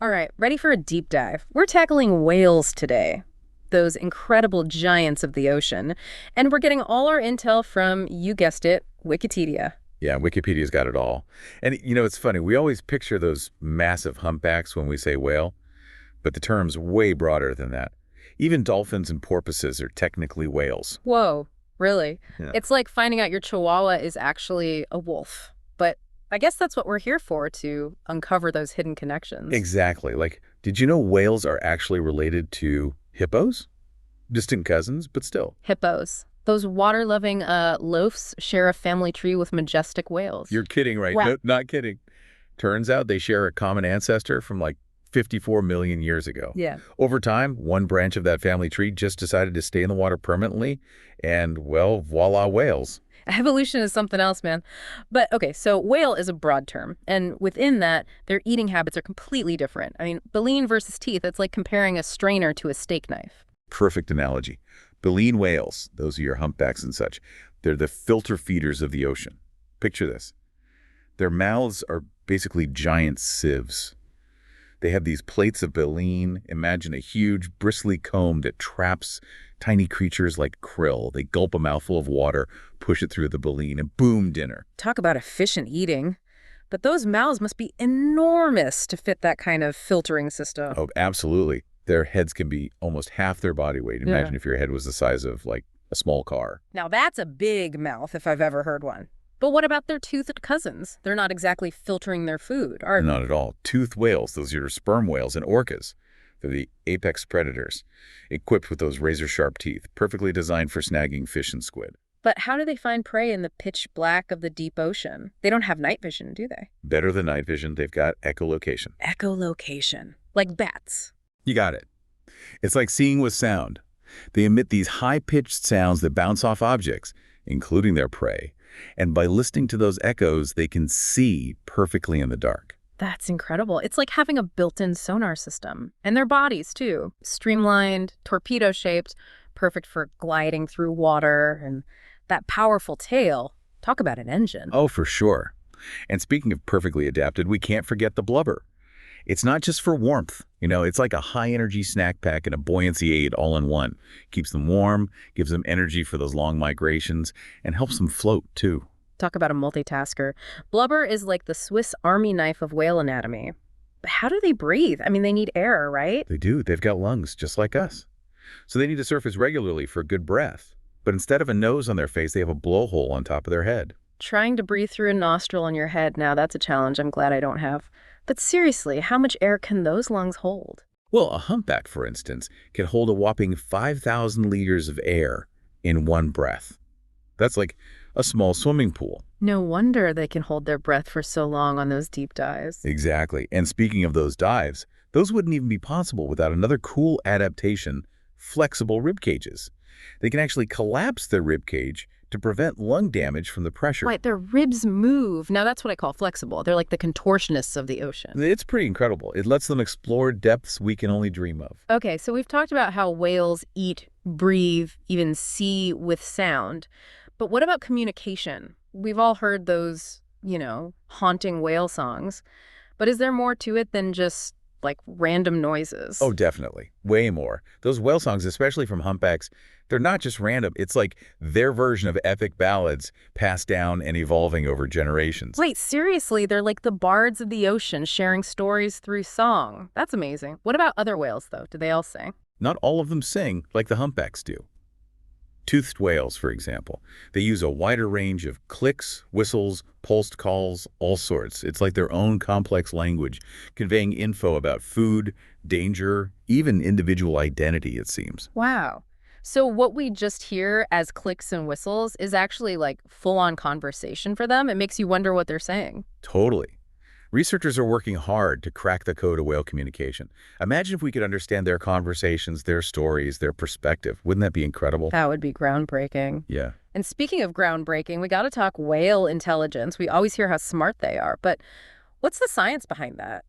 All right, ready for a deep dive. We're tackling whales today, those incredible giants of the ocean. And we're getting all our intel from, you guessed it, Wikipedia. Yeah, Wikipedia's got it all. And, it's funny. We always picture those massive humpbacks when we say whale, but the term's way broader than that. Even dolphins and porpoises are technically whales. Whoa, really? Yeah. It's like finding out your chihuahua is actually a wolf. But I guess that's what we're here for, to uncover those hidden connections. Exactly. Like, did you know whales are actually related to hippos? Distant cousins, but still. Hippos. Those water-loving loafs share a family tree with majestic whales. You're kidding, right? Wow. No, not kidding. Turns out they share a common ancestor from like 54 million years ago. Yeah. Over time, one branch of that family tree just decided to stay in the water permanently, and, well, voila, whales. Evolution is something else, man. But okay, so whale is a broad term, and within that, their eating habits are completely different. I mean, baleen versus teeth, it's like comparing a strainer to a steak knife. Perfect analogy. Baleen whales, those are your humpbacks and such, they're the filter feeders of the ocean. Picture this. Their mouths are basically giant sieves. They have these plates of baleen. Imagine a huge, bristly comb that traps tiny creatures like krill. They gulp a mouthful of water, push it through the baleen, and boom, dinner. Talk about efficient eating. But those mouths must be enormous to fit that kind of filtering system. Oh, absolutely. Their heads can be almost half their body weight. Imagine if your head was the size of, like, a small car. Now that's a big mouth if I've ever heard one. But what about their toothed cousins? They're not exactly filtering their food, are they? Not at all. Toothed whales, those are your sperm whales, and orcas. They're the apex predators, equipped with those razor-sharp teeth, perfectly designed for snagging fish and squid. But how do they find prey in the pitch black of the deep ocean? They don't have night vision, do they? Better than night vision, they've got echolocation. Echolocation. Like bats. You got it. It's like seeing with sound. They emit these high-pitched sounds that bounce off objects, including their prey. And by listening to those echoes, they can see perfectly in the dark. That's incredible. It's like having a built-in sonar system. And their bodies, too. Streamlined, torpedo-shaped, perfect for gliding through water. And that powerful tail, talk about an engine. Oh, for sure. And speaking of perfectly adapted, we can't forget the blubber. It's not just for warmth. It's like a high-energy snack pack and a buoyancy aid all in one. Keeps them warm, gives them energy for those long migrations, and helps them float, too. Talk about a multitasker. Blubber is like the Swiss Army knife of whale anatomy. But how do they breathe? I mean, they need air, right? They do. They've got lungs, just like us. So they need to surface regularly for good breath. But instead of a nose on their face, they have a blowhole on top of their head. Trying to breathe through a nostril on your head, now that's a challenge I'm glad I don't have. But seriously, how much air can those lungs hold? Well, a humpback, for instance, can hold a whopping 5,000 liters of air in one breath. That's like a small swimming pool. No wonder they can hold their breath for so long on those deep dives. Exactly. And speaking of those dives, those wouldn't even be possible without another cool adaptation, flexible rib cages. They can actually collapse their rib cage to prevent lung damage from the pressure. Right, their ribs move. Now that's what I call flexible. They're like the contortionists of the ocean. It's pretty incredible. It lets them explore depths we can only dream of. Okay, so we've talked about how whales eat, breathe, even see with sound. But what about communication? We've all heard those, haunting whale songs. But is there more to it than just, like, random noises? Oh, definitely. Way more. Those whale songs, especially from humpbacks, they're not just random. It's like their version of epic ballads passed down and evolving over generations. Wait, seriously? They're like the bards of the ocean sharing stories through song. That's amazing. What about other whales, though? Do they all sing? Not all of them sing like the humpbacks do. Toothed whales, for example, they use a wider range of clicks, whistles, pulsed calls, all sorts. It's like their own complex language, conveying info about food, danger, even individual identity, it seems. Wow. So what we just hear as clicks and whistles is actually like full-on conversation for them. It makes you wonder what they're saying. Totally. Researchers are working hard to crack the code of whale communication. Imagine if we could understand their conversations, their stories, their perspective. Wouldn't that be incredible? That would be groundbreaking. Yeah. And speaking of groundbreaking, we got to talk whale intelligence. We always hear how smart they are, but what's the science behind that?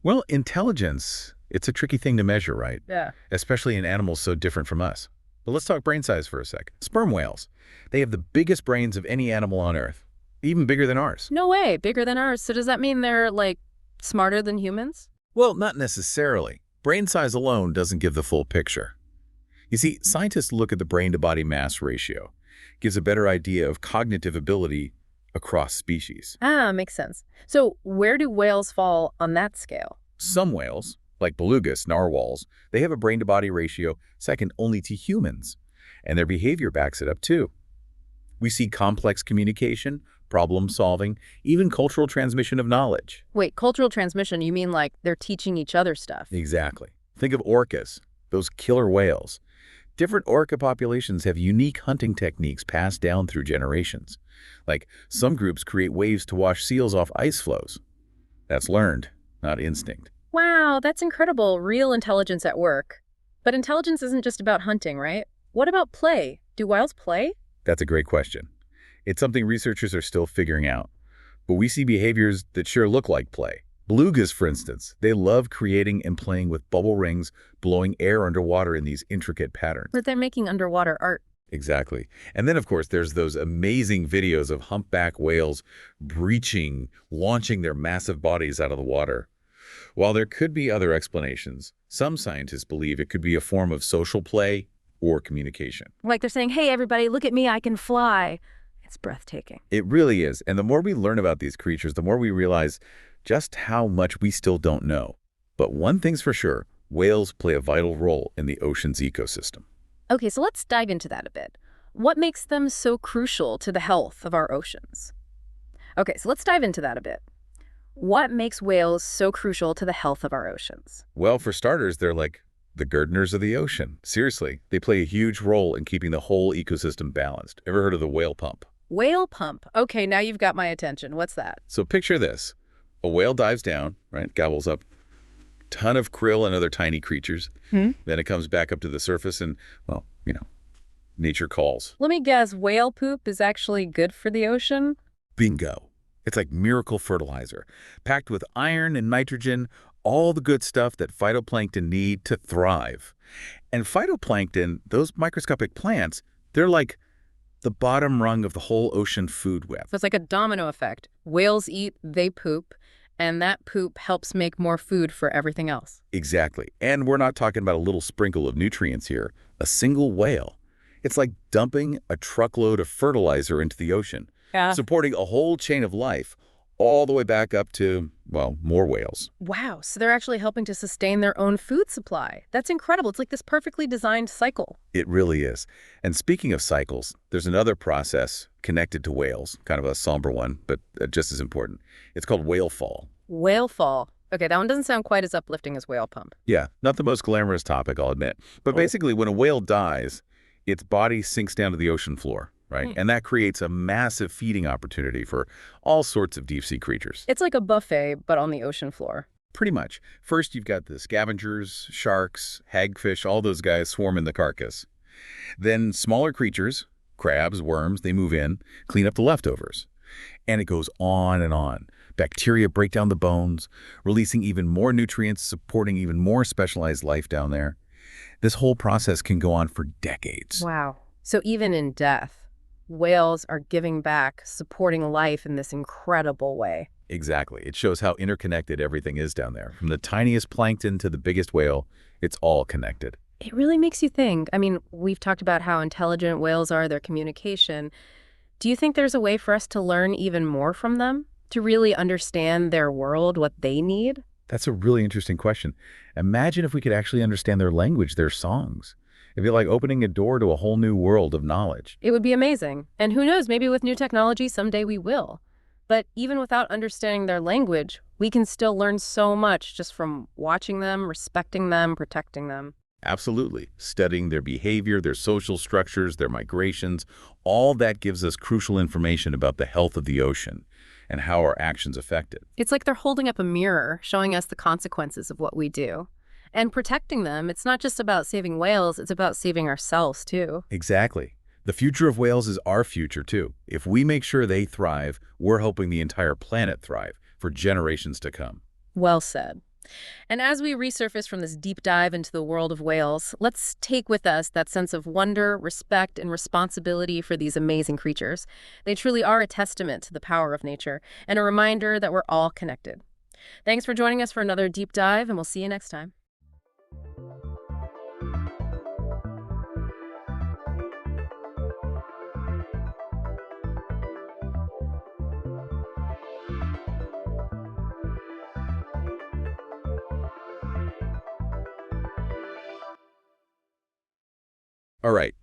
Well, intelligence, it's a tricky thing to measure, right? Yeah. Especially in animals so different from us. But let's talk brain size for a sec. Sperm whales. They have the biggest brains of any animal on Earth. Even bigger than ours. No way, bigger than ours. So does that mean they're, like, smarter than humans? Well, not necessarily. Brain size alone doesn't give the full picture. You see, scientists look at the brain-to-body mass ratio. It gives a better idea of cognitive ability across species. Ah, makes sense. So where do whales fall on that scale? Some whales, like belugas, narwhals, they have a brain-to-body ratio second only to humans, and their behavior backs it up too. We see complex communication, problem-solving, even cultural transmission of knowledge. Wait, cultural transmission, you mean like they're teaching each other stuff? Exactly. Think of orcas, those killer whales. Different orca populations have unique hunting techniques passed down through generations. Like, some groups create waves to wash seals off ice floes. That's learned, not instinct. Wow, that's incredible. Real intelligence at work. But intelligence isn't just about hunting, right? What about play? Do whales play? That's a great question. It's something researchers are still figuring out. But we see behaviors that sure look like play. Belugas, for instance, they love creating and playing with bubble rings, blowing air underwater in these intricate patterns. But they're making underwater art. Exactly. And then, of course, there's those amazing videos of humpback whales breaching, launching their massive bodies out of the water. While there could be other explanations, some scientists believe it could be a form of social play or communication. Like they're saying, hey, everybody, look at me, I can fly. It's breathtaking. It really is. And the more we learn about these creatures, the more we realize just how much we still don't know. But one thing's for sure, whales play a vital role in the ocean's ecosystem. Okay, so let's dive into that a bit. What makes them so crucial to the health of our oceans? Okay, so let's dive into that a bit. What makes whales so crucial to the health of our oceans? Well, for starters, they're like the gardeners of the ocean. Seriously, they play a huge role in keeping the whole ecosystem balanced. Ever heard of the whale pump? Whale pump. Okay, now you've got my attention. What's that? So picture this. A whale dives down, right, gobbles up a ton of krill and other tiny creatures. Then it comes back up to the surface and, well, nature calls. Let me guess, whale poop is actually good for the ocean? Bingo. It's like miracle fertilizer, packed with iron and nitrogen, all the good stuff that phytoplankton need to thrive. And phytoplankton, those microscopic plants, they're like the bottom rung of the whole ocean food web. So it's like a domino effect. Whales eat, they poop, and that poop helps make more food for everything else. Exactly. And we're not talking about a little sprinkle of nutrients here. A single whale. It's like dumping a truckload of fertilizer into the ocean, supporting a whole chain of life, all the way back up to, well, more whales. Wow, so they're actually helping to sustain their own food supply. That's incredible. It's like this perfectly designed cycle. It really is. And speaking of cycles, there's another process connected to whales, kind of a somber one, but just as important. It's called whale fall. Whale fall. Okay, that one doesn't sound quite as uplifting as whale pump. Yeah, not the most glamorous topic, I'll admit. But basically, when a whale dies, its body sinks down to the ocean floor, right? And that creates a massive feeding opportunity for all sorts of deep-sea creatures. It's like a buffet, but on the ocean floor. Pretty much. First, you've got the scavengers, sharks, hagfish, all those guys swarm in the carcass. Then smaller creatures, crabs, worms, they move in, clean up the leftovers. And it goes on and on. Bacteria break down the bones, releasing even more nutrients, supporting even more specialized life down there. This whole process can go on for decades. Wow. So even in death, whales are giving back, supporting life in this incredible way. Exactly. It shows how interconnected everything is down there. From the tiniest plankton to the biggest whale, it's all connected. It really makes you think. I mean, we've talked about how intelligent whales are, their communication. Do you think there's a way for us to learn even more from them? To really understand their world, what they need? That's a really interesting question. Imagine if we could actually understand their language, their songs. It'd be like opening a door to a whole new world of knowledge. It would be amazing. And who knows, maybe with new technology, someday we will. But even without understanding their language, we can still learn so much just from watching them, respecting them, protecting them. Absolutely. Studying their behavior, their social structures, their migrations, all that gives us crucial information about the health of the ocean and how our actions affect it. It's like they're holding up a mirror, showing us the consequences of what we do. And protecting them, it's not just about saving whales, it's about saving ourselves, too. Exactly. The future of whales is our future, too. If we make sure they thrive, we're hoping the entire planet thrive for generations to come. Well said. And as we resurface from this deep dive into the world of whales, let's take with us that sense of wonder, respect, and responsibility for these amazing creatures. They truly are a testament to the power of nature and a reminder that we're all connected. Thanks for joining us for another deep dive, and we'll see you next time. All right,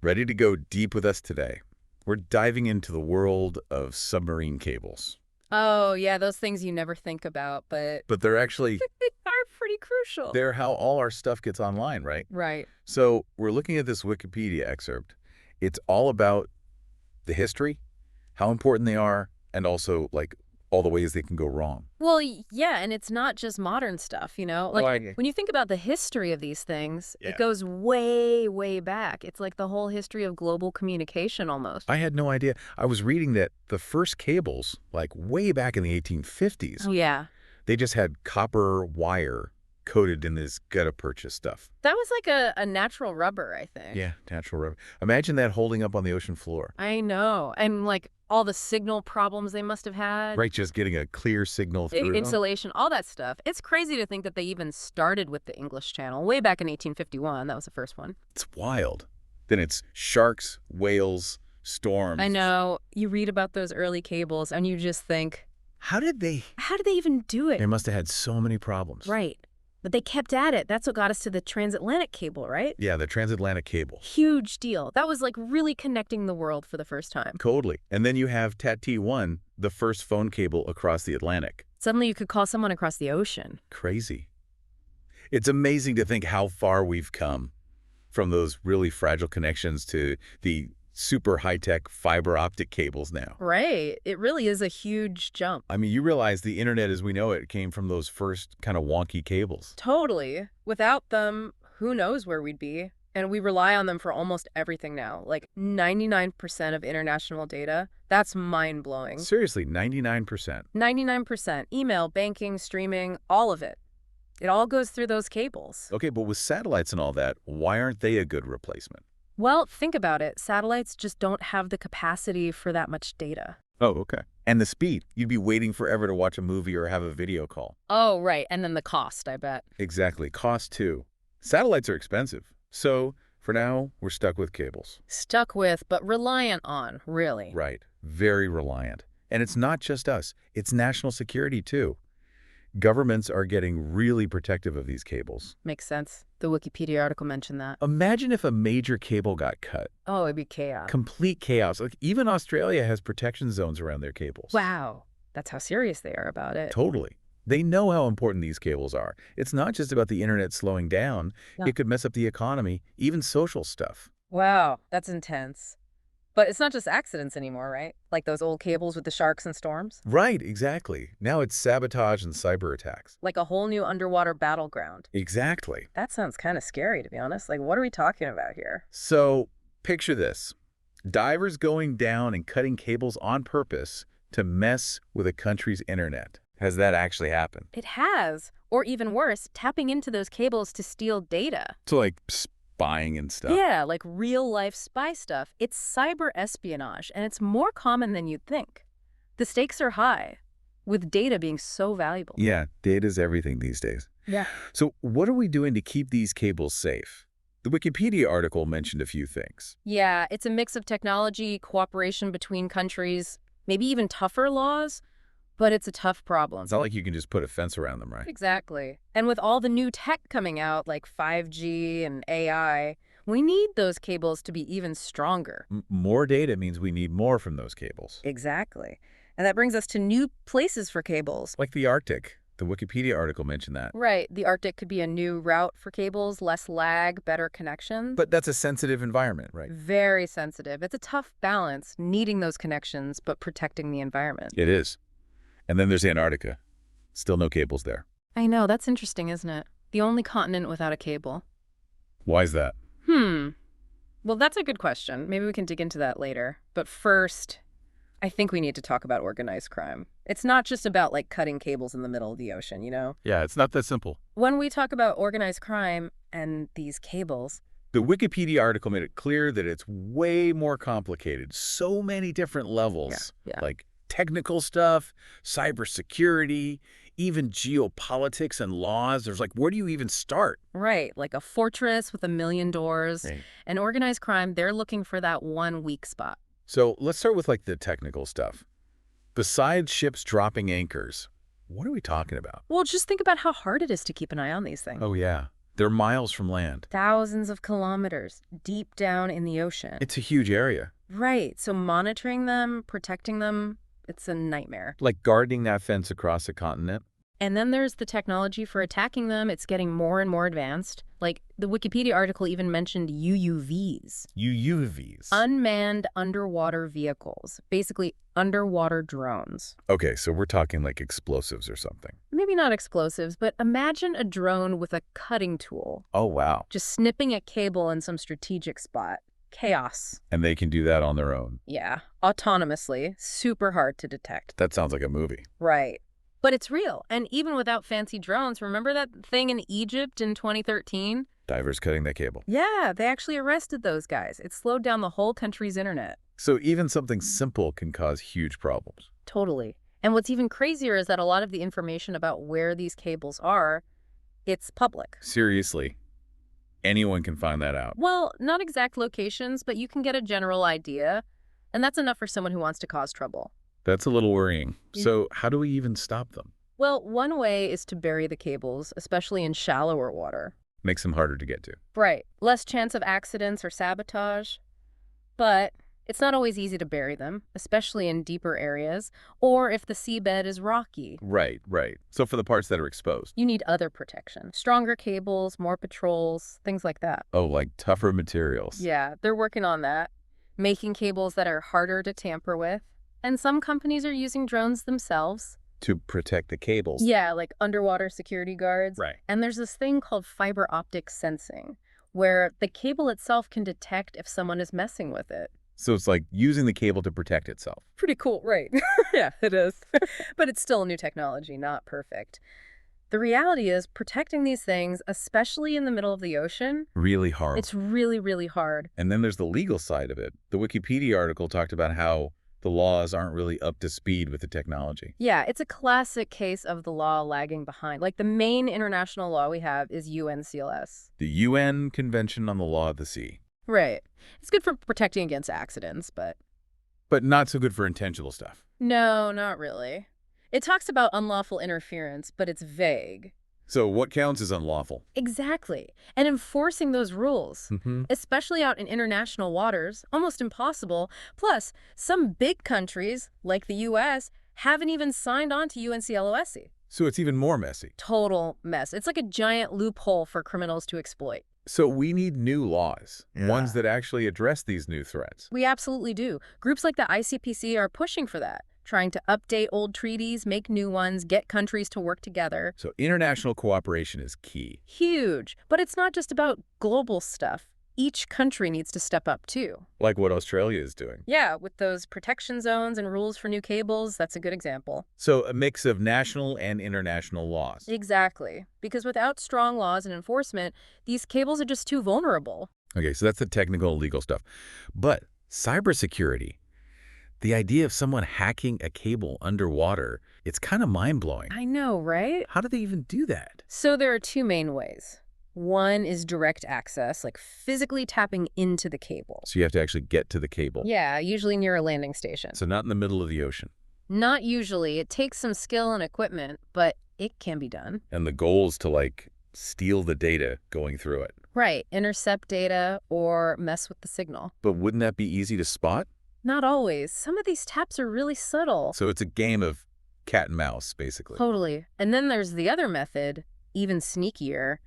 ready to go deep with us today? We're diving into the world of submarine cables. Oh, yeah, those things you never think about, but But they're actually, they are pretty crucial. they're how all our stuff gets online, right? Right. So we're looking at this Wikipedia excerpt. It's all about the history, how important they are, and also, like, all the ways they can go wrong. Well, yeah, and it's not just modern stuff, you know? Like, I when you think about the history of these things, Yeah. it goes way, way back. It's like the whole history of global communication almost. I had no idea. I was reading that the first cables, like way back in the 1850s, Oh, yeah. they just had copper wire coated in this gutta-percha stuff. That was like a natural rubber, I think. Yeah, natural rubber. Imagine that holding up on the ocean floor. I know. And like all the signal problems they must have had. Right, just getting a clear signal through. Insulation, all that stuff. It's crazy to think that they even started with the English Channel way back in 1851. That was the first one. It's wild. Then it's sharks, whales, storms. I know. You read about those early cables and you just think, How did they even do it? They must have had so many problems. Right. But they kept at it. That's what got us to the transatlantic cable, right? Yeah, the transatlantic cable. Huge deal. That was like really connecting the world for the first time. Totally. And then you have TAT-T1, the first phone cable across the Atlantic. Suddenly you could call someone across the ocean. Crazy. It's amazing to think how far we've come from those really fragile connections to the super high-tech fiber optic cables now. Right. It really is a huge jump. I mean, you realize the internet as we know it came from those first kind of wonky cables. Totally. Without them, who knows where we'd be? And we rely on them for almost everything now. Like 99% of international data. That's mind-blowing. Seriously, 99%. 99%. Email, banking, streaming, all of it. It all goes through those cables. Okay, but with satellites and all that, why aren't they a good replacement? Well, think about it. Satellites just don't have the capacity for that much data. Oh, okay. And the speed. You'd be waiting forever to watch a movie or have a video call. Oh, right. And then the cost, I bet. Exactly. Cost, too. Satellites are expensive. So, for now, we're stuck with cables. Stuck with, but reliant on, really. Right. Very reliant. And it's not just us. It's national security, too. Governments are getting really protective of these cables. Makes sense. The Wikipedia article mentioned that. Imagine if a major cable got cut. Oh, it'd be chaos. Complete chaos. Like, even Australia has protection zones around their cables. Wow. That's how serious they are about it. Totally. They know how important these cables are. It's not just about the internet slowing down. No. It could mess up the economy, even social stuff. Wow, that's intense. But it's not just accidents anymore, right? Like those old cables with the sharks and storms? Right, exactly. Now it's sabotage and cyber attacks. Like a whole new underwater battleground. Exactly. That sounds kind of scary, to be honest. Like, what are we talking about here? So, picture this. Divers going down and cutting cables on purpose to mess with a country's internet. Has that actually happened? It has. Or even worse, tapping into those cables to steal data. So, like, spying and stuff? Yeah, like real-life spy stuff. It's cyber espionage, and it's more common than you'd think. The stakes are high, with data being so valuable. Yeah, data's everything these days. Yeah. So what are we doing to keep these cables safe? The Wikipedia article mentioned a few things. Yeah, it's a mix of technology, cooperation between countries, maybe even tougher laws, but it's a tough problem. It's not like you can just put a fence around them, right? Exactly. And with all the new tech coming out, like 5G and AI, we need those cables to be even stronger. More data means we need more from those cables. Exactly. And that brings us to new places for cables. Like the Arctic. The Wikipedia article mentioned that. Right. The Arctic could be a new route for cables, less lag, better connections. But that's a sensitive environment, right? Very sensitive. It's a tough balance, needing those connections, but protecting the environment. It is. And then there's Antarctica. Still no cables there. I know. That's interesting, isn't it? The only continent without a cable. Why is that? Well, that's a good question. Maybe we can dig into that later. But first, I think we need to talk about organized crime. It's not just about, like, cutting cables in the middle of the ocean, you know? Yeah, it's not that simple. When we talk about organized crime and these cables... The Wikipedia article made it clear that it's way more complicated. So many different levels. Yeah. Like technical stuff, cybersecurity, even geopolitics and laws. There's like, where do you even start? Right, like a fortress with a million doors. Right. And organized crime, they're looking for that one weak spot. So let's start with like the technical stuff. Besides ships dropping anchors, what are we talking about? Well, just think about how hard it is to keep an eye on these things. Oh, yeah. They're miles from land. Thousands of kilometers deep down in the ocean. It's a huge area. Right, so monitoring them, protecting them, it's a nightmare. Like guarding that fence across a continent. And then there's the technology for attacking them. It's getting more and more advanced. Like, the Wikipedia article even mentioned UUVs. UUVs. Unmanned underwater vehicles. Basically, underwater drones. Okay, so we're talking like explosives or something. Maybe not explosives, but imagine a drone with a cutting tool. Oh, wow. Just snipping a cable in some strategic spot. Chaos. And they can do that on their own. Yeah, autonomously. Super hard to detect. That sounds like a movie. Right. But it's real. And even without fancy drones, remember that thing in Egypt in 2013? Divers cutting the cable. Yeah, they actually arrested those guys. It slowed down the whole country's internet. So even something simple can cause huge problems. Totally. And what's even crazier is that a lot of the information about where these cables are, it's public. Seriously, anyone can find that out. Well, not exact locations, but you can get a general idea. And that's enough for someone who wants to cause trouble. That's a little worrying. Yeah. So how do we even stop them? Well, one way is to bury the cables, especially in shallower water. Makes them harder to get to. Right. Less chance of accidents or sabotage. But it's not always easy to bury them, especially in deeper areas, or if the seabed is rocky. Right, right. So for the parts that are exposed. You need other protection. Stronger cables, more patrols, things like that. Oh, like tougher materials. Yeah, they're working on that. Making cables that are harder to tamper with. And some companies are using drones themselves. To protect the cables. Yeah, like underwater security guards. Right. And there's this thing called fiber optic sensing, where the cable itself can detect if someone is messing with it. So it's like using the cable to protect itself. Pretty cool, right? Yeah, it is. But it's still new technology, not perfect. The reality is protecting these things, especially in the middle of the ocean, Really hard. it's really, really hard. And then there's the legal side of it. The Wikipedia article talked about how the laws aren't really up to speed with the technology. Yeah, it's a classic case of the law lagging behind. Like the main international law we have is UNCLS. The UN Convention on the Law of the Sea. Right. It's good for protecting against accidents, but But not so good for intentional stuff. no, not really. It talks about unlawful interference, but it's vague. So what counts as unlawful? Exactly. And enforcing those rules, Mm-hmm. especially out in international waters, almost impossible. Plus, some big countries, like the U.S., haven't even signed on to UNCLOS. So it's even more messy. Total mess. It's like a giant loophole for criminals to exploit. So we need new laws, Yeah. ones that actually address these new threats. We absolutely do. Groups like the ICPC are pushing for that, trying to update old treaties, make new ones, get countries to work together. So international cooperation is key. Huge. But it's not just about global stuff. Each country needs to step up too. Like what Australia is doing. Yeah, with those protection zones and rules for new cables, that's a good example. So a mix of national and international laws. Exactly. Because without strong laws and enforcement, these cables are just too vulnerable. Okay, so that's the technical legal stuff. But cybersecurity, the idea of someone hacking a cable underwater, it's kind of mind-blowing. I know, right? How do they even do that? So there are two main ways. One is direct access, like physically tapping into the cable. So you have to actually get to the cable. Yeah, usually near a landing station. So not in the middle of the ocean. Not usually. It takes some skill and equipment, but it can be done. And the goal is to, like, steal the data going through it. Right, intercept data or mess with the signal. But wouldn't that be easy to spot? Not always. Some of these taps are really subtle. So it's a game of cat and mouse, basically. Totally. And then there's the other method, even sneakier,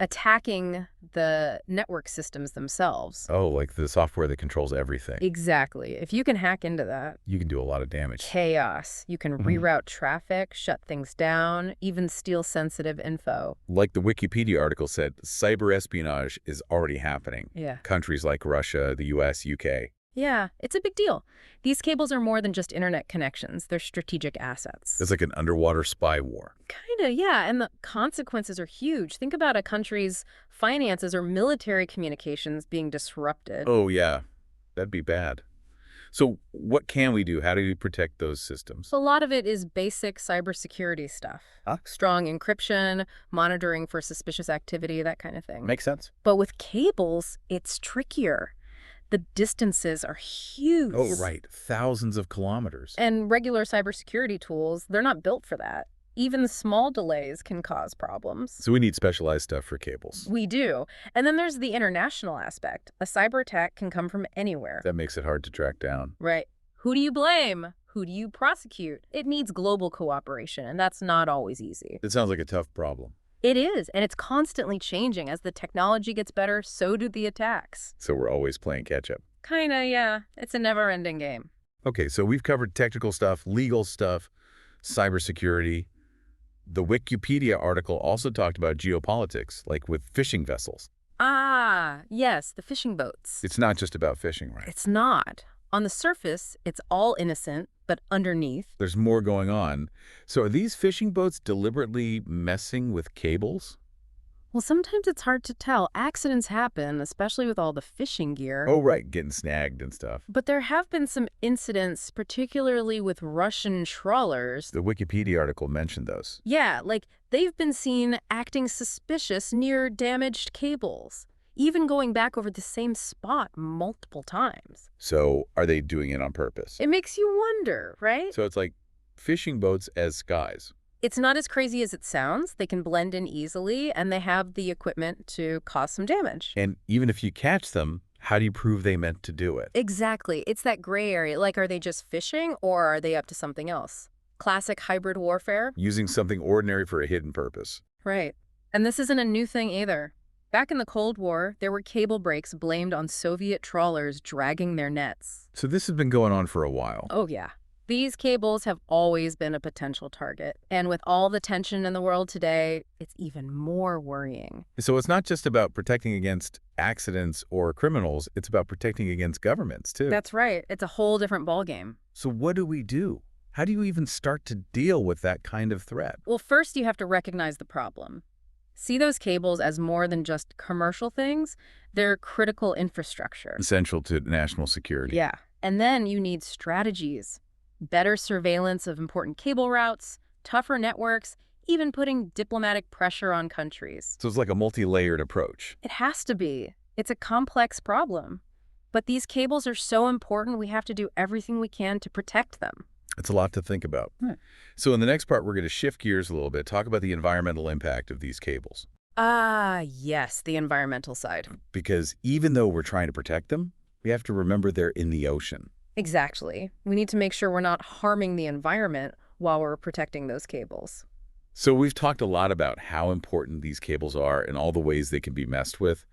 attacking the network systems themselves. Oh, like the software that controls everything. Exactly. If you can hack into that, You can do a lot of damage. chaos. You can reroute traffic, shut things down, even steal sensitive info. Like the Wikipedia article said, cyber espionage is already happening. Yeah. Countries like Russia, the US, UK. Yeah, it's a big deal. These cables are more than just internet connections. They're strategic assets. It's like an underwater spy war. Kinda, yeah, and the consequences are huge. Think about a country's finances or military communications being disrupted. Oh, yeah. That'd be bad. So what can we do? How do we protect those systems? A lot of it is basic cybersecurity stuff. Huh? Strong encryption, monitoring for suspicious activity, that kind of thing. Makes sense. But with cables, it's trickier. The distances are huge. Oh, right. Thousands of kilometers. And regular cybersecurity tools, they're not built for that. Even small delays can cause problems. So we need specialized stuff for cables. We do. And then there's the international aspect. A cyber attack can come from anywhere. That makes it hard to track down. Right. Who do you blame? Who do you prosecute? It needs global cooperation, and that's not always easy. It sounds like a tough problem. It is, and it's constantly changing. As the technology gets better, so do the attacks. So we're always playing catch up. Kinda, yeah. It's a never-ending game. Okay, so we've covered technical stuff, legal stuff, cybersecurity. The Wikipedia article also talked about geopolitics, like with fishing vessels. Ah, yes, the fishing boats. It's not just about fishing, right? It's not. On the surface, it's all innocent, but underneath, There's more going on. So are these fishing boats deliberately messing with cables? well, sometimes it's hard to tell. Accidents happen, especially with all the fishing gear. Oh, right, getting snagged and stuff. But there have been some incidents, particularly with Russian trawlers. The Wikipedia article mentioned those. Yeah, like they've been seen acting suspicious near damaged cables, even going back over the same spot multiple times. So are they doing it on purpose? It makes you wonder, right? So it's like fishing boats as skies. It's not as crazy as it sounds. They can blend in easily, and they have the equipment to cause some damage. And even if you catch them, how do you prove they meant to do it? Exactly. It's that gray area. Like, are they just fishing, or are they up to something else? Classic hybrid warfare. Using something ordinary for a hidden purpose. Right. And this isn't a new thing either. Back in the Cold War, there were cable breaks blamed on Soviet trawlers dragging their nets. So this has been going on for a while. Oh, yeah. These cables have always been a potential target. And with all the tension in the world today, it's even more worrying. So it's not just about protecting against accidents or criminals, it's about protecting against governments, too. That's right. It's a whole different ballgame. So what do we do? How do you even start to deal with that kind of threat? Well, first you have to recognize the problem. See those cables as more than just commercial things. They're critical infrastructure. Essential to national security. Yeah. And then you need strategies. Better surveillance of important cable routes, tougher networks, even putting diplomatic pressure on countries. So it's like a multi-layered approach. It has to be. It's a complex problem. But these cables are so important, we have to do everything we can to protect them. It's a lot to think about. So in the next part, we're going to shift gears a little bit, talk about the environmental impact of these cables. Ah, yes, the environmental side. Because even though we're trying to protect them, we have to remember they're in the ocean. Exactly. We need to make sure we're not harming the environment while we're protecting those cables. So we've talked a lot about how important these cables are and all the ways they can be messed with.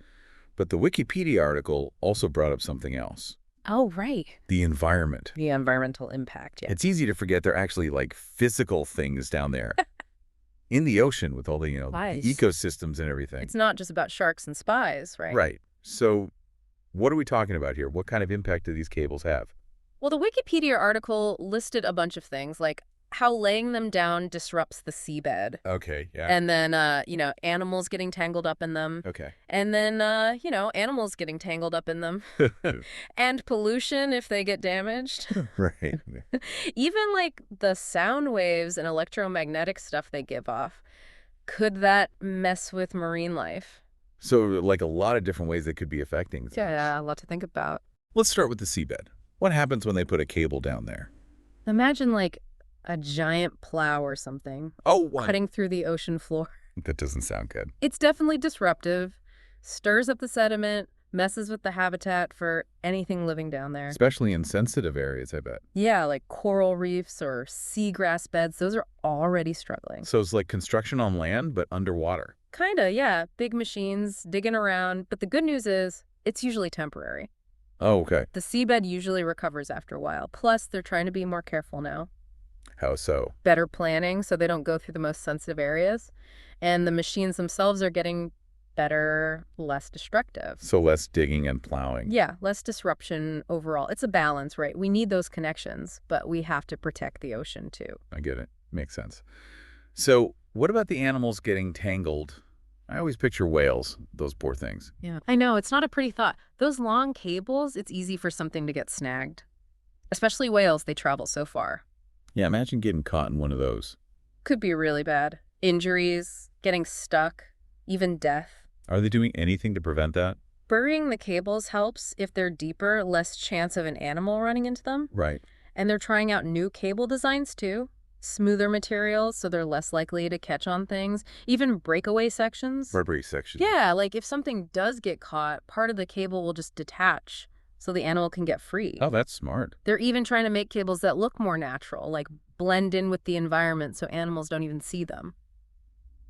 But the Wikipedia article also brought up something else. Oh, right. The environment. The environmental impact, yeah. It's easy to forget they're actually like physical things down there. In the ocean with all the, the Spies. ecosystems and everything. It's not just about sharks and spies, right? Right. So what are we talking about here? What kind of impact do these cables have? Well, the Wikipedia article listed a bunch of things, like how laying them down disrupts the seabed. Okay, yeah. And then, animals getting tangled up in them. Okay. And then, animals getting tangled up in them. And pollution if they get damaged. Right. Even, like, the sound waves and electromagnetic stuff they give off. Could that mess with marine life? So like a lot of different ways that could be affecting things. Yeah, a lot to think about. Let's start with the seabed. What happens when they put a cable down there? Imagine, like, a giant plow or something. Oh, Cutting through the ocean floor. That doesn't sound good. It's definitely disruptive, stirs up the sediment, messes with the habitat for anything living down there. Especially in sensitive areas, I bet. Yeah, like coral reefs or seagrass beds, those are already struggling. So it's like construction on land, but underwater. Kinda, yeah. Big machines digging around. But the good news is, it's usually temporary. Oh, okay. The seabed usually recovers after a while. Plus, they're trying to be more careful now. How so? Better planning so they don't go through the most sensitive areas. And the machines themselves are getting better, less destructive. So less digging and plowing. Yeah, less disruption overall. It's a balance, right? We need those connections, but we have to protect the ocean too. I get it. Makes sense. So what about the animals getting tangled? I always picture whales, those poor things. Yeah, I know. It's not a pretty thought. Those long cables, it's easy for something to get snagged. Especially whales, they travel so far. Yeah, imagine getting caught in one of those. Could be really bad. Injuries, getting stuck, even death. Are they doing anything to prevent that? Burying the cables helps. If they're deeper, less chance of an animal running into them. Right. And they're trying out new cable designs too. Smoother materials so they're less likely to catch on things. Even breakaway sections. Rubbery section. Yeah, like if something does get caught, part of the cable will just detach so the animal can get free. Oh, that's smart. They're even trying to make cables that look more natural, like blend in with the environment so animals don't even see them.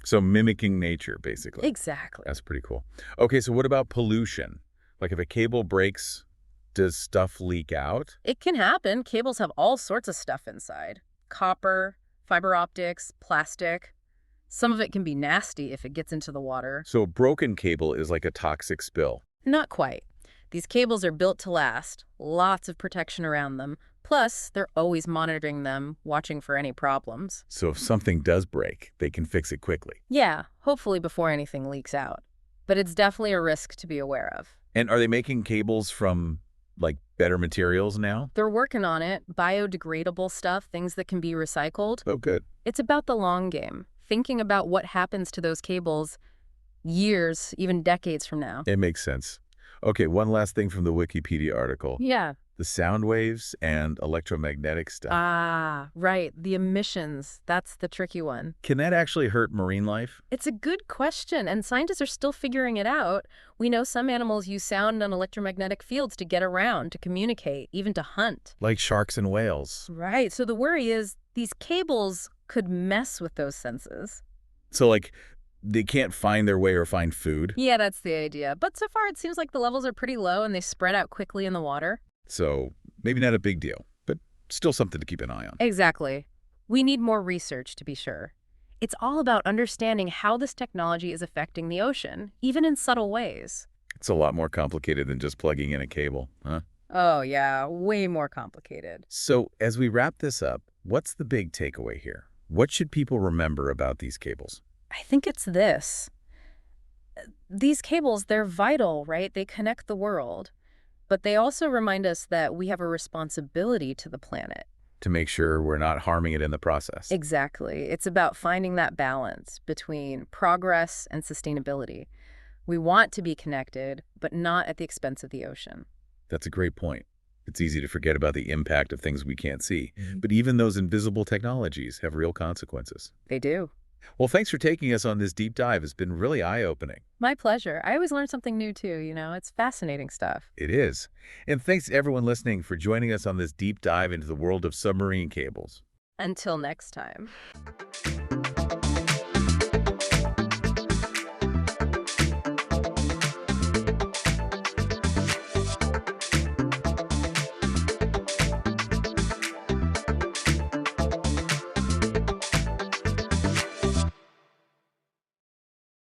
So mimicking nature, basically. Exactly. That's pretty cool. Okay, so what about pollution? Like if a cable breaks, does stuff leak out? It can happen. Cables have all sorts of stuff inside. Copper, fiber optics, plastic. Some of it can be nasty if it gets into the water. So a broken cable is like a toxic spill. Not quite. These cables are built to last, lots of protection around them. Plus, they're always monitoring them, watching for any problems. So if something does break, they can fix it quickly. Yeah, hopefully before anything leaks out. But it's definitely a risk to be aware of. And are they making cables from, like, better materials now? They're working on it, biodegradable stuff, things that can be recycled. Oh, good. It's about the long game, thinking about what happens to those cables years, even decades from now. It makes sense. Okay, one last thing from the Wikipedia article. Yeah. The sound waves and electromagnetic stuff. Ah, right. The emissions. That's the tricky one. Can that actually hurt marine life? It's a good question, and scientists are still figuring it out. We know some animals use sound and electromagnetic fields to get around, to communicate, even to hunt. Like sharks and whales. Right. So the worry is these cables could mess with those senses. So, like, they can't find their way or find food. Yeah, that's the idea. But so far, it seems like the levels are pretty low and they spread out quickly in the water. So maybe not a big deal, but still something to keep an eye on. Exactly. We need more research, to be sure. It's all about understanding how this technology is affecting the ocean, even in subtle ways. It's a lot more complicated than just plugging in a cable, huh? Oh, yeah, way more complicated. So as we wrap this up, what's the big takeaway here? What should people remember about these cables? I think it's this. These cables, they're vital, right? They connect the world. But they also remind us that we have a responsibility to the planet. To make sure we're not harming it in the process. Exactly. It's about finding that balance between progress and sustainability. We want to be connected, but not at the expense of the ocean. That's a great point. It's easy to forget about the impact of things we can't see. But even those invisible technologies have real consequences. They do. Well, thanks for taking us on this deep dive. It's been really eye-opening. My pleasure. I always learn something new too, It's fascinating stuff. It is. And thanks to everyone listening for joining us on this deep dive into the world of submarine cables. Until next time.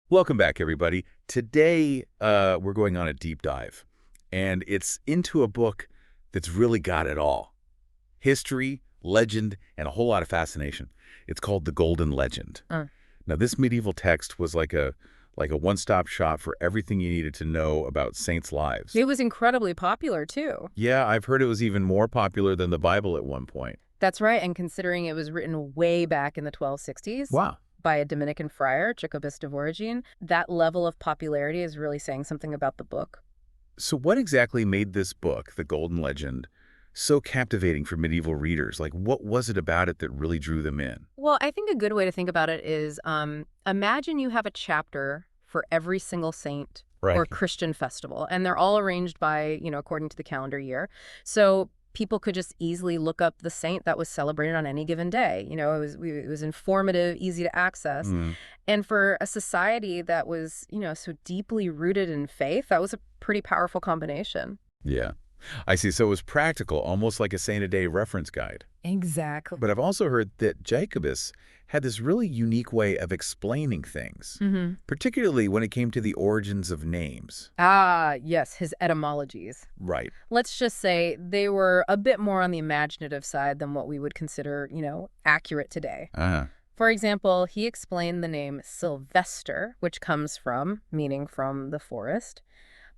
Welcome back, everybody. Today, we're going on a deep dive, and it's into a book that's really got it all. History, legend, and a whole lot of fascination. It's called The Golden Legend. Now, this medieval text was like a one-stop shop for everything you needed to know about saints' lives. It was incredibly popular too. Yeah, I've heard it was even more popular than the Bible at one point. That's right, and considering it was written way back in the 1260s. Wow. By a Dominican friar, Jacobus de Voragine, that level of popularity is really saying something about the book. So what exactly made this book, The Golden Legend, so captivating for medieval readers? Like, what was it about it that really drew them in? Well, I think a good way to think about it is imagine you have a chapter for every single saint or Christian festival, and they're all arranged by, according to the calendar year. So people could just easily look up the saint that was celebrated on any given day. It was informative, easy to access. And for a society that was, so deeply rooted in faith, that was a pretty powerful combination. Yeah. I see. So it was practical, almost like a saint-a-day reference guide. Exactly. But I've also heard that Jacobus had this really unique way of explaining things, particularly when it came to the origins of names. Ah, yes, his etymologies. Right. Let's just say they were a bit more on the imaginative side than what we would consider, accurate today. For example, he explained the name Sylvester, which comes from, meaning from the forest,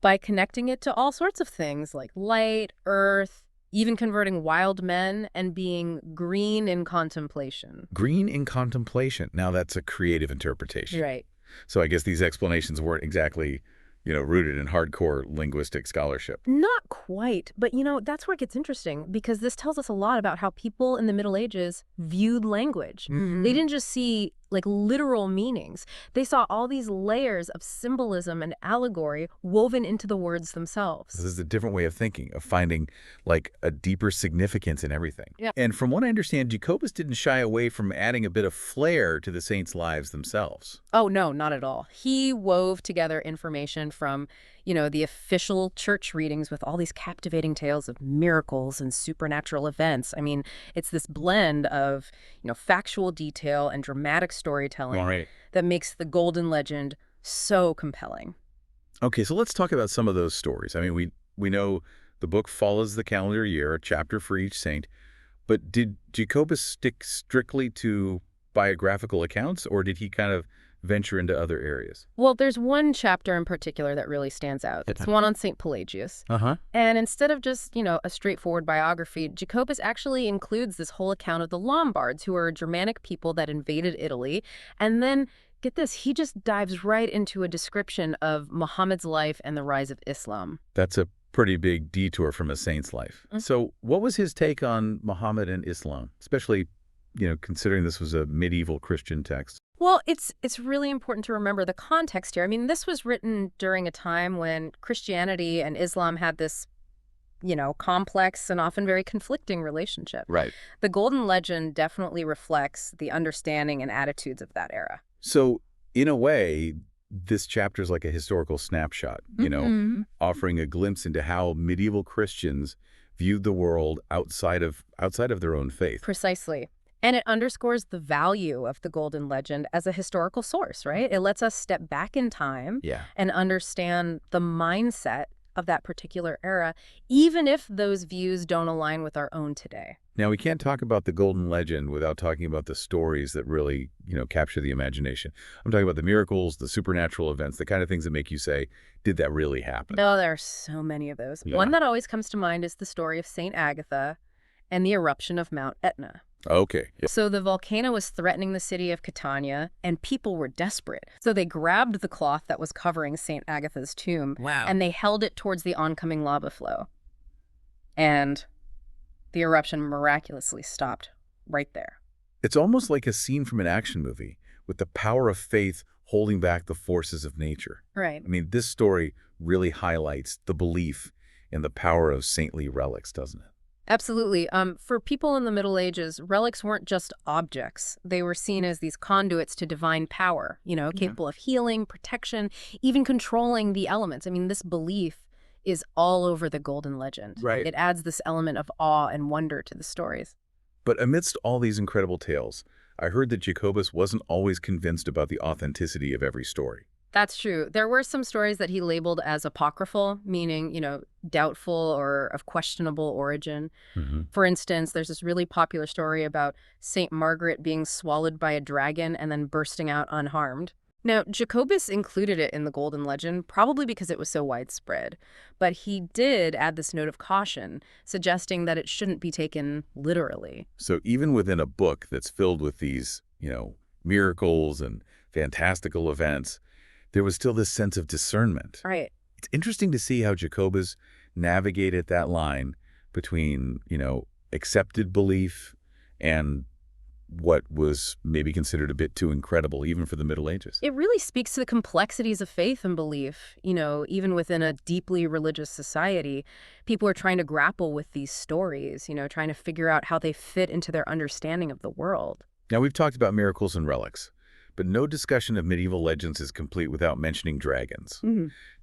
by connecting it to all sorts of things like light, earth, even converting wild men and being green in contemplation. Green in contemplation. Now that's a creative interpretation. Right. So I guess these explanations weren't exactly, rooted in hardcore linguistic scholarship. Not quite, but that's where it gets interesting because this tells us a lot about how people in the Middle Ages viewed language. They didn't just see like literal meanings. They saw all these layers of symbolism and allegory woven into the words themselves. This is a different way of thinking, of finding like a deeper significance in everything. Yeah. And from what I understand, Jacobus didn't shy away from adding a bit of flair to the saints' lives themselves. Oh, no, not at all. He wove together information from, the official church readings with all these captivating tales of miracles and supernatural events. I mean, it's this blend of, factual detail and dramatic storytelling All right. that makes the Golden Legend so compelling. Okay, so let's talk about some of those stories. I mean, we know the book follows the calendar year, a chapter for each saint, but did Jacobus stick strictly to biographical accounts, or did he kind of venture into other areas? Well, there's one chapter in particular that really stands out. It's one on St. Pelagius. Uh-huh. And instead of just, a straightforward biography, Jacobus actually includes this whole account of the Lombards, who are a Germanic people that invaded Italy. And then, get this, he just dives right into a description of Muhammad's life and the rise of Islam. That's a pretty big detour from a saint's life. So what was his take on Muhammad and Islam, especially, considering this was a medieval Christian text? Well, it's really important to remember the context here. I mean, this was written during a time when Christianity and Islam had this, complex and often very conflicting relationship. Right. The Golden Legend definitely reflects the understanding and attitudes of that era. So in a way, this chapter is like a historical snapshot, offering a glimpse into how medieval Christians viewed the world outside of their own faith. Precisely. And it underscores the value of the Golden Legend as a historical source, right? It lets us step back in time and understand the mindset of that particular era, even if those views don't align with our own today. Now, we can't talk about the Golden Legend without talking about the stories that really, capture the imagination. I'm talking about the miracles, the supernatural events, the kind of things that make you say, did that really happen? No, there are so many of those. Yeah. One that always comes to mind is the story of St. Agatha and the eruption of Mount Etna. Okay. Yeah. So the volcano was threatening the city of Catania, and people were desperate. So they grabbed the cloth that was covering St. Agatha's tomb, and they held it towards the oncoming lava flow. And the eruption miraculously stopped right there. It's almost like a scene from an action movie, with the power of faith holding back the forces of nature. Right. I mean, this story really highlights the belief in the power of saintly relics, doesn't it? Absolutely. For people in the Middle Ages, relics weren't just objects. They were seen as these conduits to divine power, capable of healing, protection, even controlling the elements. I mean, this belief is all over the Golden Legend. Right. It adds this element of awe and wonder to the stories. But amidst all these incredible tales, I heard that Jacobus wasn't always convinced about the authenticity of every story. That's true. There were some stories that he labeled as apocryphal, meaning, doubtful or of questionable origin. For instance, there's this really popular story about St. Margaret being swallowed by a dragon and then bursting out unharmed. Now, Jacobus included it in the Golden Legend, probably because it was so widespread. But he did add this note of caution, suggesting that it shouldn't be taken literally. So even within a book that's filled with these, miracles and fantastical events, there was still this sense of discernment. Right. It's interesting to see how Jacobus navigated that line between, accepted belief and what was maybe considered a bit too incredible, even for the Middle Ages. It really speaks to the complexities of faith and belief. Even within a deeply religious society, people are trying to grapple with these stories, trying to figure out how they fit into their understanding of the world. Now, we've talked about miracles and relics, but no discussion of medieval legends is complete without mentioning dragons.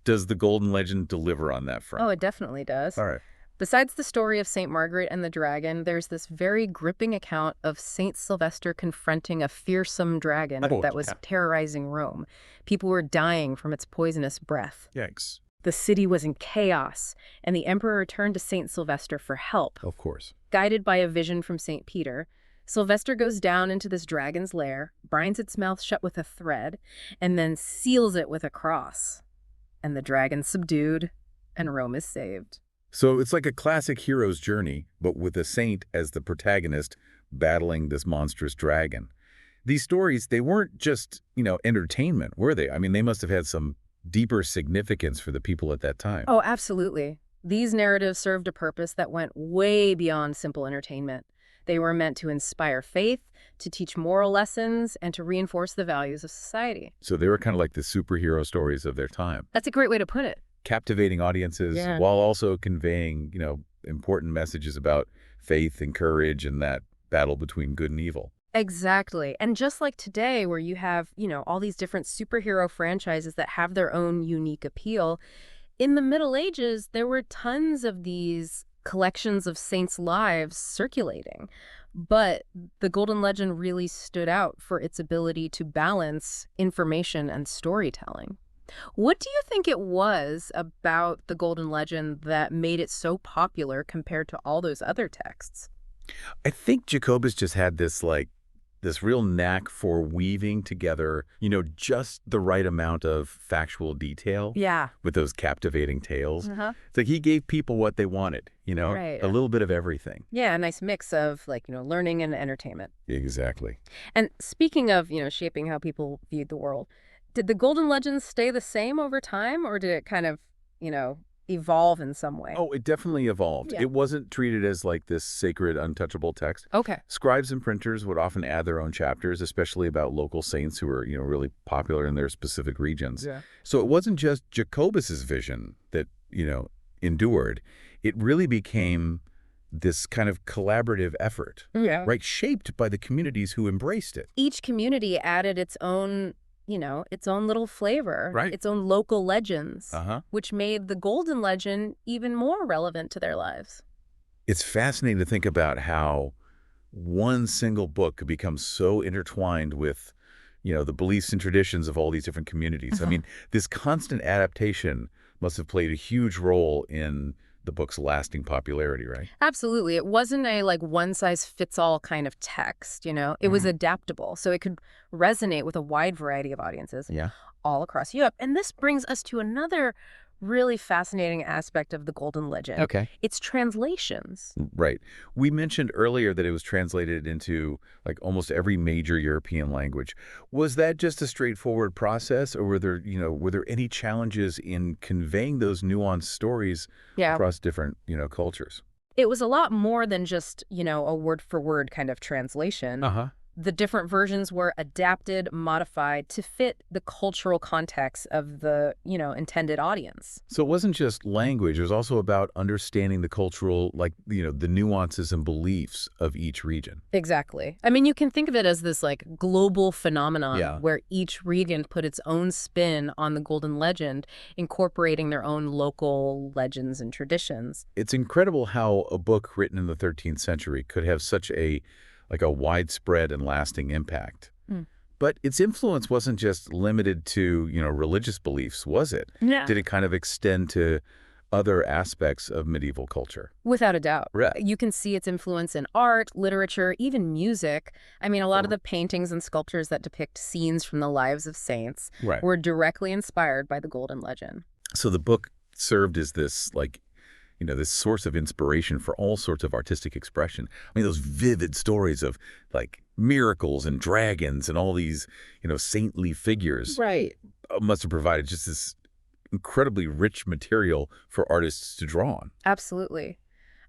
Does the Golden Legend deliver on that front? Oh, it definitely does. All right. Besides the story of St. Margaret and the dragon, there's this very gripping account of St. Sylvester confronting a fearsome dragon that was terrorizing Rome. People were dying from its poisonous breath. Yikes. The city was in chaos, and the emperor turned to St. Sylvester for help. Of course. Guided by a vision from St. Peter, Sylvester goes down into this dragon's lair, binds its mouth shut with a thread, and then seals it with a cross. And the dragon's subdued, and Rome is saved. So it's like a classic hero's journey, but with a saint as the protagonist battling this monstrous dragon. These stories, they weren't just, entertainment, were they? I mean, they must have had some deeper significance for the people at that time. Oh, absolutely. These narratives served a purpose that went way beyond simple entertainment. They were meant to inspire faith, to teach moral lessons, and to reinforce the values of society. So they were kind of like the superhero stories of their time, That's a great way to put it. captivating audiences Yeah. while also conveying, important messages about faith and courage and that battle between good and evil. Exactly. And just like today, where you have, all these different superhero franchises that have their own unique appeal, in the Middle Ages, there were tons of these collections of saints' lives circulating. But the Golden Legend really stood out for its ability to balance information and storytelling. What do you think it was about the Golden Legend that made it so popular compared to all those other texts? I think Jacobus just had this real knack for weaving together, just the right amount of factual detail Yeah. with those captivating tales. Uh-huh. It's like he gave people what they wanted, Right. a little bit of everything. Yeah, a nice mix of learning and entertainment. Exactly. And speaking of, shaping how people viewed the world, did the Golden Legends stay the same over time, or did it kind of, evolve in some way? Oh, it definitely evolved. Yeah. It wasn't treated as like this sacred, untouchable text. Okay. Scribes and printers would often add their own chapters, especially about local saints who were, really popular in their specific regions. Yeah. So it wasn't just Jacobus's vision that, endured. It really became this kind of collaborative effort, Yeah. right? Shaped by the communities who embraced it. Each community added its own, its own little flavor, Right. its own local legends, Uh-huh. which made the Golden Legend even more relevant to their lives. It's fascinating to think about how one single book could become so intertwined with, the beliefs and traditions of all these different communities. I mean, this constant adaptation must have played a huge role in the book's lasting popularity, right? Absolutely. It wasn't a one-size-fits-all kind of text, It was adaptable, so it could resonate with a wide variety of audiences Yeah. all across Europe. And this brings us to another really fascinating aspect of the Golden Legend. Okay. Its translations. Right. We mentioned earlier that it was translated into like almost every major European language. Was that just a straightforward process, or were there any challenges in conveying those nuanced stories Yeah. across different, cultures? It was a lot more than just, a word-for-word kind of translation. Uh-huh. The different versions were adapted, modified to fit the cultural context of the, intended audience. So it wasn't just language, it was also about understanding the cultural, the nuances and beliefs of each region. Exactly. I mean, you can think of it as this global phenomenon Yeah. where each region put its own spin on the Golden Legend, incorporating their own local legends and traditions. It's incredible how a book written in the 13th century could have such a widespread and lasting impact. Mm. But its influence wasn't just limited to, religious beliefs, was it? Yeah. Did it kind of extend to other aspects of medieval culture? Without a doubt. Right. You can see its influence in art, literature, even music. I mean, a lot of the paintings and sculptures that depict scenes from the lives of saints Right. were directly inspired by the Golden Legend. So the book served as this, this source of inspiration for all sorts of artistic expression. I mean, those vivid stories of, miracles and dragons and all these, saintly figures Right. must have provided just this incredibly rich material for artists to draw on. Absolutely.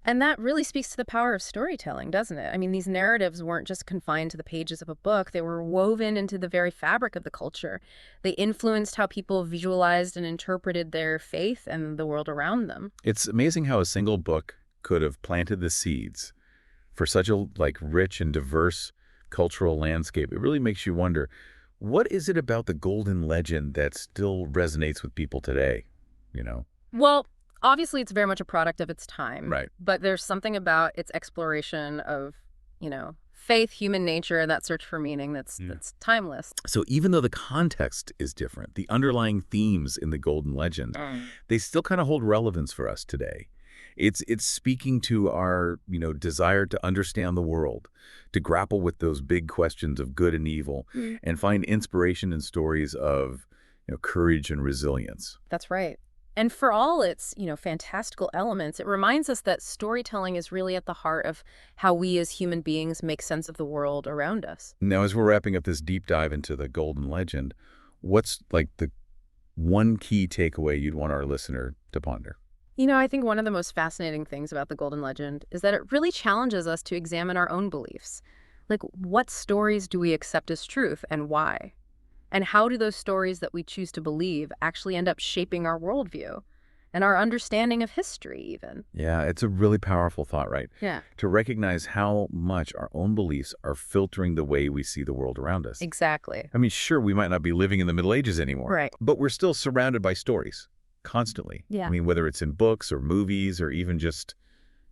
And that really speaks to the power of storytelling, doesn't it? I mean, these narratives weren't just confined to the pages of a book. They were woven into the very fabric of the culture. They influenced how people visualized and interpreted their faith and the world around them. It's amazing how a single book could have planted the seeds for such a rich and diverse cultural landscape. It really makes you wonder, what is it about the Golden Legend that still resonates with people today? Well, obviously, it's very much a product of its time. Right. But there's something about its exploration of, faith, human nature, and that search for meaning that's timeless. So even though the context is different, the underlying themes in the Golden Legend, they still kind of hold relevance for us today. It's speaking to our, desire to understand the world, to grapple with those big questions of good and evil, and find inspiration in stories of, courage and resilience. That's right. And for all its, fantastical elements, it reminds us that storytelling is really at the heart of how we as human beings make sense of the world around us. Now, as we're wrapping up this deep dive into the Golden Legend, what's like the one key takeaway you'd want our listener to ponder? I think one of the most fascinating things about the Golden Legend is that it really challenges us to examine our own beliefs. Like, what stories do we accept as truth and why? And how do those stories that we choose to believe actually end up shaping our worldview and our understanding of history, even? Yeah, it's a really powerful thought, right? Yeah, To recognize how much our own beliefs are filtering the way we see the world around us. exactly. I mean, sure, we might not be living in the Middle Ages anymore, Right. but we're still surrounded by stories constantly. I Yeah. mean, whether it's in books or movies or even just,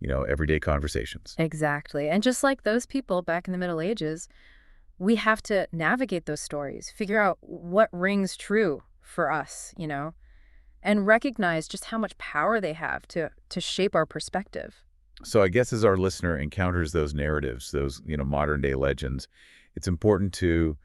everyday conversations. Exactly. And just like those people back in the Middle Ages, we have to navigate those stories, figure out what rings true for us, and recognize just how much power they have to shape our perspective. So I guess as our listener encounters those narratives, those, modern day legends, it's important to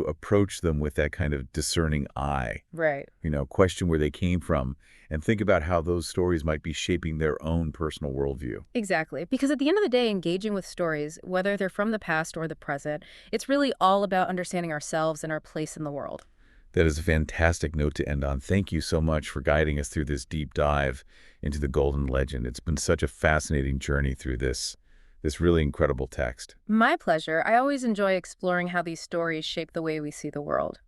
approach them with that kind of discerning eye, Right. question where they came from and think about how those stories might be shaping their own personal worldview. Exactly. Because at the end of the day, engaging with stories, whether they're from the past or the present, it's really all about understanding ourselves and our place in the world. That is a fantastic note to end on. Thank you so much for guiding us through this deep dive into the Golden Legend. It's been such a fascinating journey through this really incredible text. My pleasure. I always enjoy exploring how these stories shape the way we see the world.